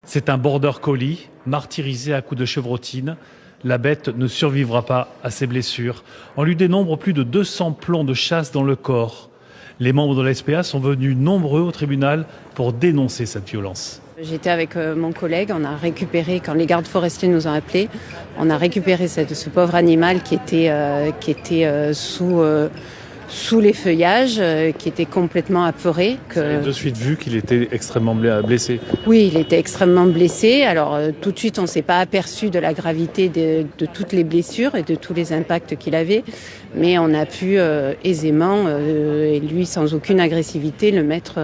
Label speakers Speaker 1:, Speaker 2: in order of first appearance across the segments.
Speaker 1: C'est un border collie martyrisé à coups de chevrotine. La bête ne survivra pas à ses blessures. On lui dénombre plus de 200 plombs de chasse dans le corps. Les membres de la SPA sont venus nombreux au tribunal pour dénoncer cette violence.
Speaker 2: J'étais avec mon collègue, on a récupéré, quand les gardes forestiers nous ont appelés, on a récupéré ce pauvre animal qui était sous les feuillages, qui était complètement apeuré.
Speaker 1: Vous avez de suite vu qu'il était extrêmement blessé.
Speaker 2: Oui, il était extrêmement blessé. Alors tout de suite, on ne s'est pas aperçu de la gravité de toutes les blessures et de tous les impacts qu'il avait. Mais on a pu aisément, et lui sans aucune agressivité, le mettre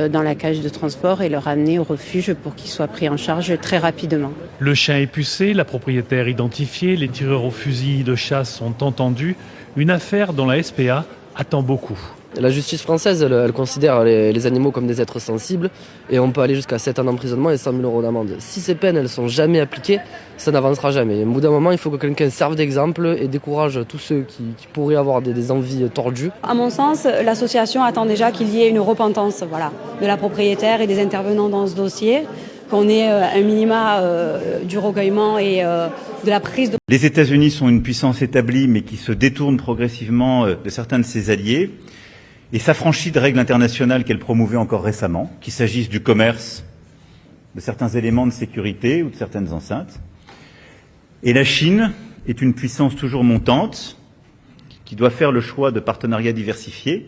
Speaker 2: dans la cage de transport et le ramener au refuge pour qu'il soit pris en charge très rapidement.
Speaker 1: Le chien est pucé, la propriétaire identifiée, les tireurs au fusil de chasse sont entendus. Une affaire dont la SPA attend beaucoup.
Speaker 3: La justice française, elle considère les animaux comme des êtres sensibles et on peut aller jusqu'à 7 ans d'emprisonnement et 100 000 € d'amende. Si ces peines elles sont jamais appliquées, ça n'avancera jamais. Au bout d'un moment, il faut que quelqu'un serve d'exemple et décourage tous ceux qui pourraient avoir des envies tordues.
Speaker 4: À mon sens, l'association attend déjà qu'il y ait une repentance de la propriétaire et des intervenants dans ce dossier, qu'on ait un minima du recueillement et de la prise de...
Speaker 5: Les États-Unis sont une puissance établie mais qui se détourne progressivement de certains de ses alliés et s'affranchit de règles internationales qu'elle promouvait encore récemment, qu'il s'agisse du commerce, de certains éléments de sécurité ou de certaines enceintes. Et la Chine est une puissance toujours montante qui doit faire le choix de partenariats diversifiés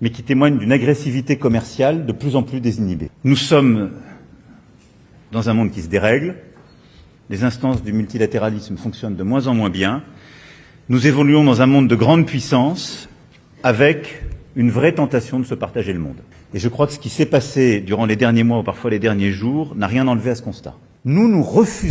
Speaker 5: mais qui témoigne d'une agressivité commerciale de plus en plus désinhibée. Nous sommes dans un monde qui se dérègle, les instances du multilatéralisme fonctionnent de moins en moins bien, nous évoluons dans un monde de grande puissance avec une vraie tentation de se partager le monde. Et je crois que ce qui s'est passé durant les derniers mois ou parfois les derniers jours n'a rien enlevé à ce constat. Nous refusons